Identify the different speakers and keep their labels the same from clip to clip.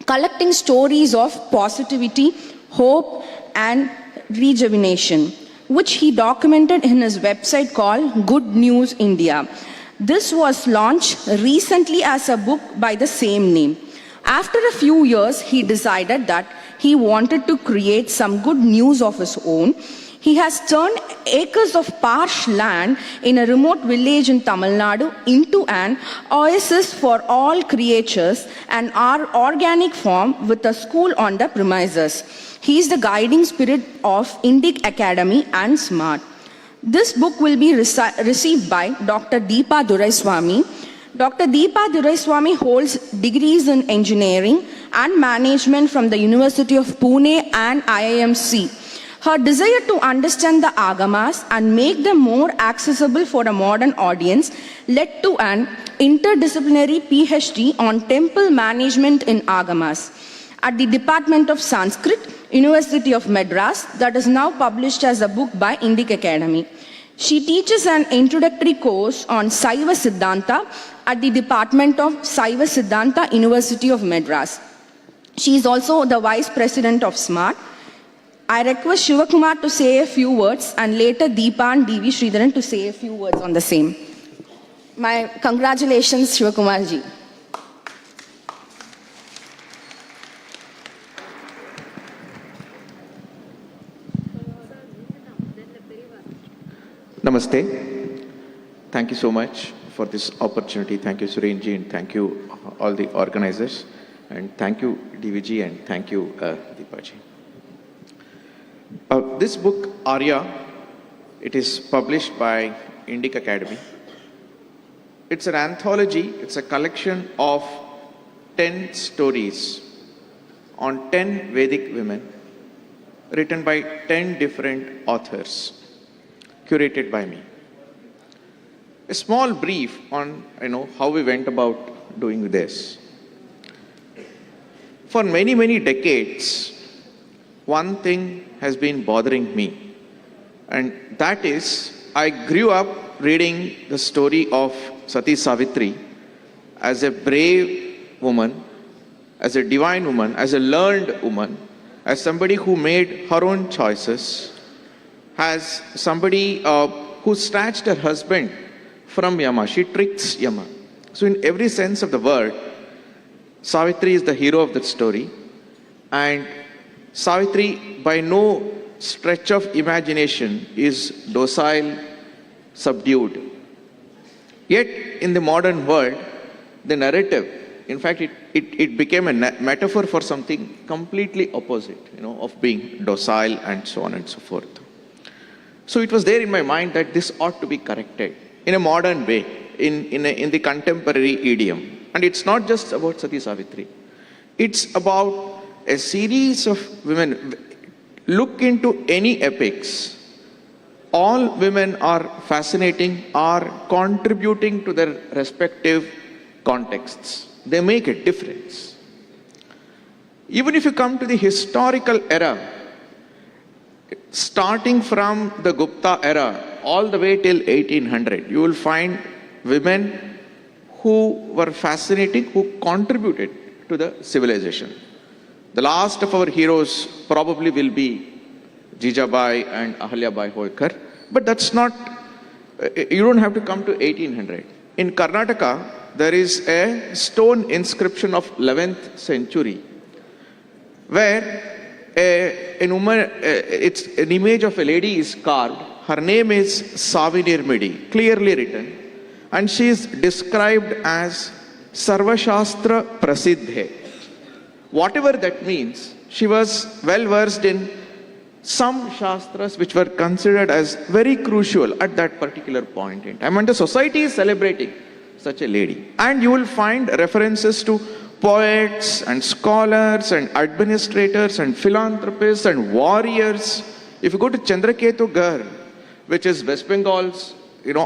Speaker 1: collecting stories of positivity, hope, and rejuvenation, which he documented in his website called Good News India. This was launched recently as a book by the same name. After a few years, he decided that he wanted to create some good news of his own. He has turned acres of parched land in a remote village in Tamil Nadu into an oasis for all creatures and our organic farm with a school on the premises. He is the guiding spirit of Indic Academy and SMART. This book will be received by Dr. Deepa Duraiswamy. Dr. Deepa Duraiswamy holds degrees in engineering and management from the University of Pune and IIMC. Her desire to understand the Agamas and make them more accessible for a modern audience led to an interdisciplinary PhD on temple management in Agamas at the Department of Sanskrit, University of Madras, that is now published as a book by Indic Academy. She teaches an introductory course on Saiva Siddhanta at the Department of Saiva Siddhanta, University of Madras. She is also the Vice President of SMART. I request Shivakumar to say a few words and later Deepa and D.V. Sridharan to say a few words on the same. My congratulations, Shivakumar ji.
Speaker 2: Namaste. Thank you so much for this opportunity. Thank you, Surenji, and thank you all the organizers. And thank you, DVG, and thank you, Deepaji. This book, Aryaa, it is published by Indic Academy. It's an anthology, it's a collection of 10 stories on 10 Vedic women, written by 10 different authors, curated by me. A small brief on how we went about doing this. For many, many decades, one thing has been bothering me, and that is I grew up reading the story of Sati Savitri as a brave woman, as a divine woman, as a learned woman, as somebody who made her own choices, as somebody who snatched her husband from Yama. She tricks Yama. So in every sense of the word, Savitri is the hero of that story. And Savitri, by no stretch of imagination, is docile, subdued. Yet in the modern world, the narrative, in fact, it became a metaphor for something completely opposite, of being docile and so on and so forth. So it was there in my mind that this ought to be corrected in a modern way, in the contemporary idiom. And it's not just about Sati Savitri. It's about a series of women. Look into any epics. All women are fascinating, are contributing to their respective contexts. They make a difference. Even if you come to the historical era, starting from the Gupta era all the way till 1800, you will find women who were fascinating, who contributed to the civilization. The last of our heroes probably will be Jijabai and Ahalyabai Hoykar, but that's not, you don't have to come to 1800. In Karnataka, there is a stone inscription of 11th century where an woman, it's an image of a lady is carved. Her name is Savinirmidi, clearly written, and she is described as Sarvashastra Prasiddhe. Whatever that means, she was well versed in some shastras which were considered as very crucial at that particular point in time. And the society is celebrating such a lady. And you will find references to poets and scholars and administrators and philanthropists and warriors. If you go to Chandraketu Gar, which is West Bengal's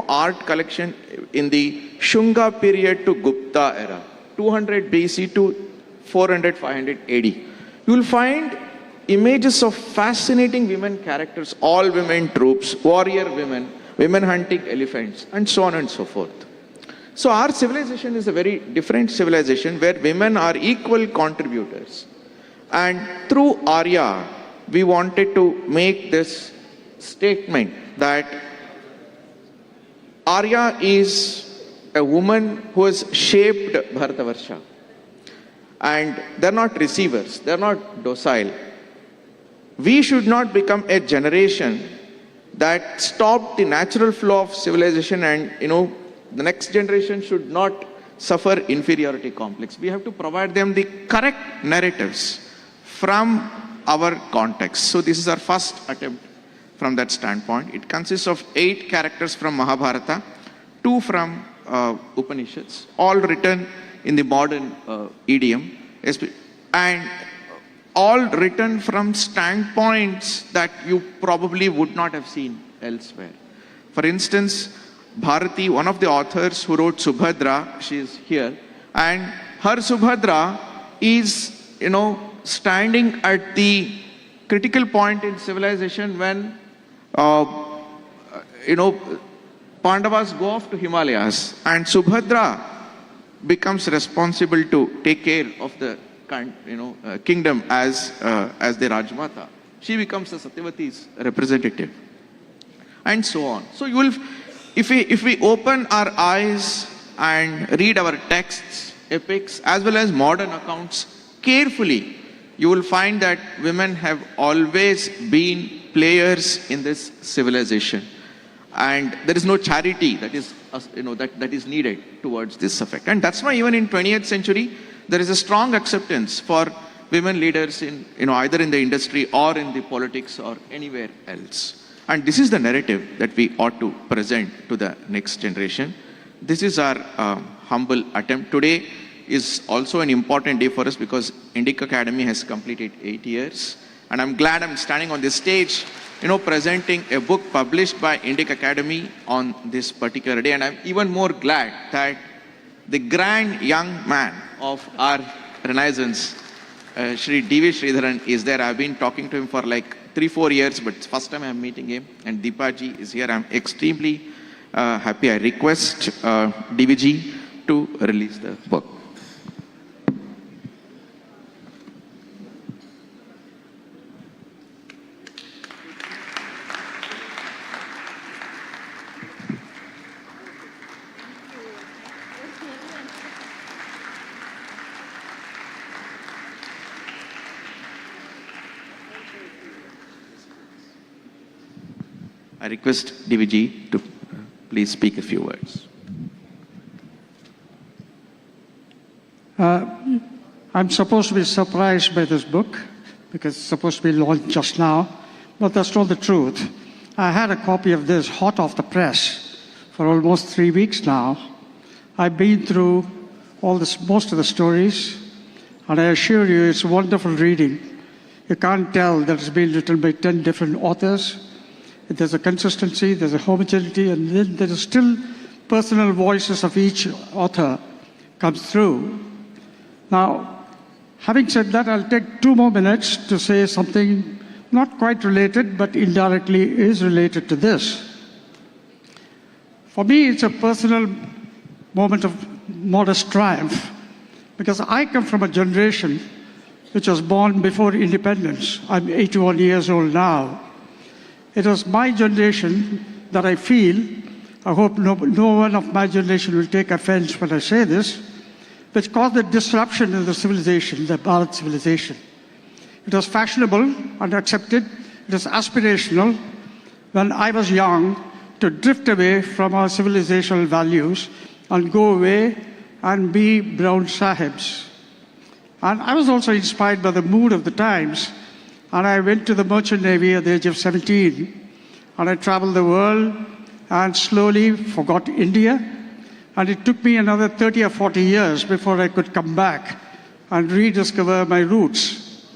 Speaker 2: art collection in the Shunga period to Gupta era, 200 BC to 400, 500 AD, you will find images of fascinating women characters, all women troops, warrior women, women hunting elephants, and so on and so forth. So our civilization is a very different civilization where women are equal contributors. And through Aryaa, we wanted to make this statement that Aryaa is a woman who has shaped Bharatavarsha. And they're not receivers, they're not docile. We should not become a generation that stopped the natural flow of civilization, and the next generation should not suffer inferiority complex. We have to provide them the correct narratives from our context. So this is our first attempt from that standpoint. It consists of 8 characters from Mahabharata, 2 from Upanishads, all written in the modern idiom, and all written from standpoints that you probably would not have seen elsewhere. For instance, Bharati, one of the authors who wrote Subhadra, she is here, and her Subhadra is, standing at the critical point in civilization when, Pandavas go off to Himalayas, and Subhadra becomes responsible to take care of the kingdom as the Rajmata. She becomes the Satyavati's representative, and so on. So you will, if we open our eyes and read our texts, epics, as well as modern accounts carefully, you will find that women have always been players in this civilization, and there is no charity that is that is needed towards this effect. And that's why even in 20th century there is a strong acceptance for women leaders in either in the industry or in the politics or anywhere else. And this is the narrative that we ought to present to the next generation. This is our humble attempt. Today is also an important day for us because Indic Academy has completed 8 years. And I'm glad I'm standing on this stage, presenting a book published by Indic Academy on this particular day. And I'm even more glad that the grand young man of our Renaissance, Shri D.V. Sridharan, is there. I've been talking to him for like 3-4 years, but it's first time I'm meeting him. And Deepaji is here. I'm extremely happy. I request DVG to release the book. I request DVG to please speak a few words.
Speaker 3: I'm supposed to be surprised by this book because it's supposed to be launched just now, but that's not the truth. I had a copy of this hot off the press for almost 3 weeks now. I've been through most of the stories, and I assure you it's wonderful reading. You can't tell that it's been written by 10 different authors. There's a consistency, there's a homogeneity, and then there is still personal voices of each author comes through. Now, having said that, I'll take 2 more minutes to say something not quite related, but indirectly is related to this. For me, it's a personal moment of modest triumph, because I come from a generation which was born before independence. I'm 81 years old now. It was my generation that I feel, I hope no one of my generation will take offense when I say this, which caused the disruption in the civilization, the Bharat civilization. It was fashionable and accepted, it was aspirational when I was young to drift away from our civilizational values and go away and be brown sahibs. And I was also inspired by the mood of the times. And I went to the Merchant Navy at the age of 17. And I traveled the world and slowly forgot India. And it took me another 30 or 40 years before I could come back and rediscover my roots.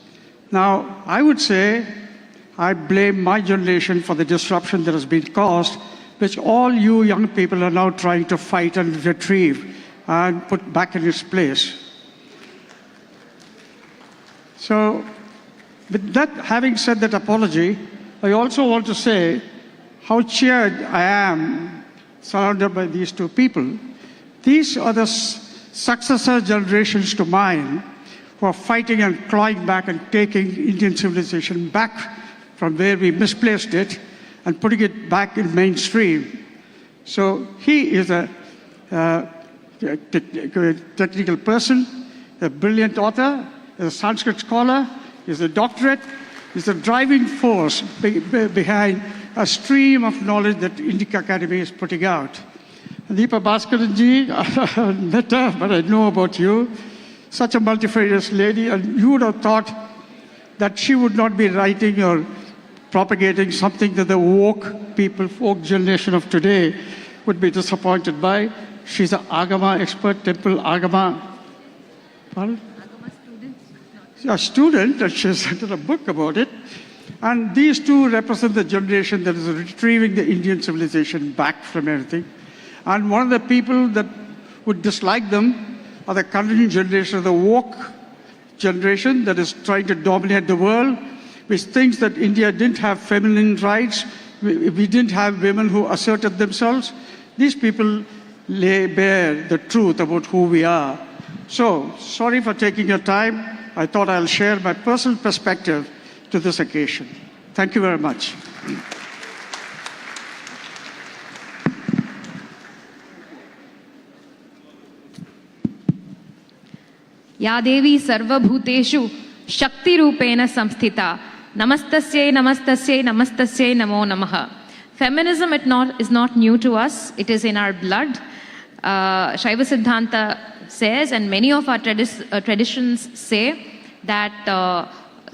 Speaker 3: Now, I would say I blame my generation for the disruption that has been caused, which all you young people are now trying to fight and retrieve and put back in its place. So, with that, having said that apology, I also want to say how cheered I am surrounded by these 2 people. These are the successor generations to mine who are fighting and clawing back and taking Indian civilization back from where we misplaced it and putting it back in mainstream. So he is a technical person, a brilliant author, a Sanskrit scholar, is a doctorate, is a driving force behind a stream of knowledge that Indic Academy is putting out. Deepa Bhaskaranji, I met her, but I know about you. Such a multifarious lady, and you would have thought that she would not be writing or propagating something that the woke people, woke generation of today would be disappointed by. She's an Agama expert, temple Agama. Pardon? Agama student. A student, and she's written a book about it. And these two represent the generation that is retrieving the Indian civilization back from everything. And one of the people that would dislike them are the current generation, the woke generation that is trying to dominate the world, which thinks that India didn't have feminine rights, we didn't have women who asserted themselves. These people lay bare the truth about who we are. So, sorry for taking your time. I thought I'll share my personal perspective to this occasion. Thank you very much.
Speaker 4: या देवी सर्वभूतेषु शक्तिरूपेण संस्थिता नमस्तस्यै नमस्तस्यै नमस्तस्यै नमो नमः. Feminism is not new to us. It is in our blood. Shaiva Siddhanta says, and many of our traditions say, that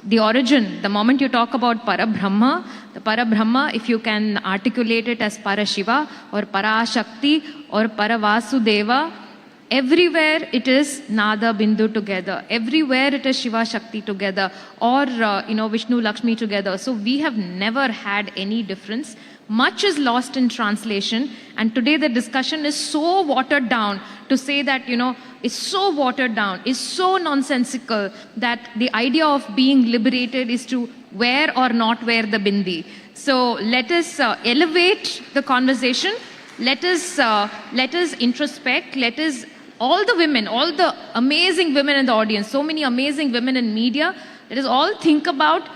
Speaker 4: the origin, the moment you talk about Parabrahma, the Parabrahma, if you can articulate it as Parashiva or Parashakti or Paravasudeva, everywhere it is Nada Bindu together. Everywhere it is Shiva Shakti together, or Vishnu Lakshmi together. So we have never had any difference. Much is lost in translation, and today the discussion is so watered down to say that, it's so watered down, is so nonsensical that the idea of being liberated is to wear or not wear the bindi. So let us elevate the conversation. Let us introspect. Let us, all the women, all the amazing women in the audience, so many amazing women in media, let us all think about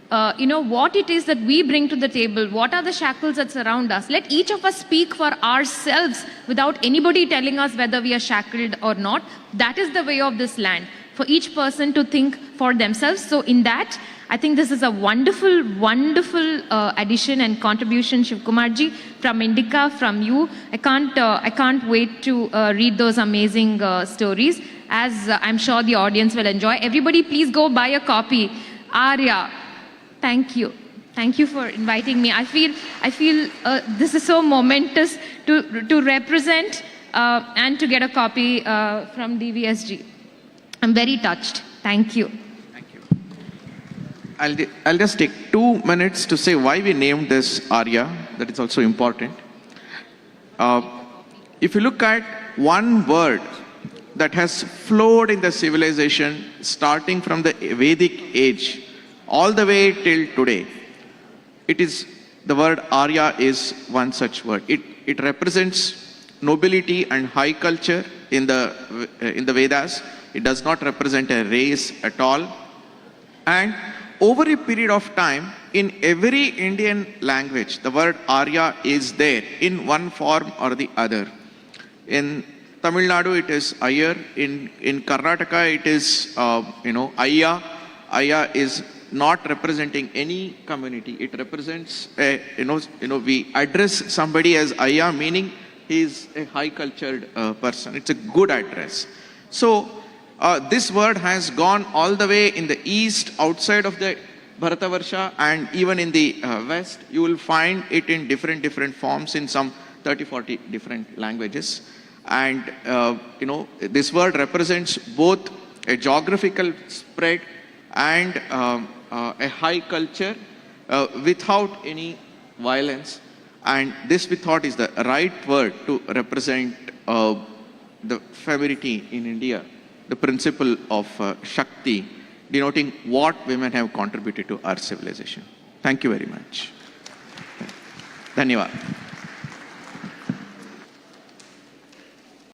Speaker 4: what it is that we bring to the table, what are the shackles that surround us. Let each of us speak for ourselves without anybody telling us whether we are shackled or not. That is the way of this land, for each person to think for themselves. So in that, I think this is a wonderful, wonderful addition and contribution, Shiv Kumarji, from Indica, from you. I can't wait to read those amazing stories, as I'm sure the audience will enjoy. Everybody, please go buy a copy. Aryaa, thank you. Thank you for inviting me. I feel this is so momentous to represent and to get a copy from DVSG. I'm very touched. Thank you.
Speaker 2: Thank you. I'll just take 2 minutes to say why we named this Aryaa. That is also important. If you look at one word that has flowed in the civilization starting from the Vedic age all the way till today, it is the word Arya is one such word. It represents nobility and high culture in the Vedas. It does not represent a race at all. And over a period of time, in every Indian language, the word Arya is there in one form or the other. In Tamil Nadu, it is Iyer. In Karnataka, it is Ayya. Ayya is not representing any community. It represents we address somebody as Ayya, meaning he is a high cultured person. It's a good address. So this word has gone all the way in the east, outside of the Bharatavarsha, and even in the west. You will find it in different forms in some 30-40 different languages. And this word represents both a geographical spread and a high culture without any violence. And this, we thought, is the right word to represent the femininity in India, the principle of Shakti, denoting what women have contributed to our civilization. Thank you very much. Dhanyavad.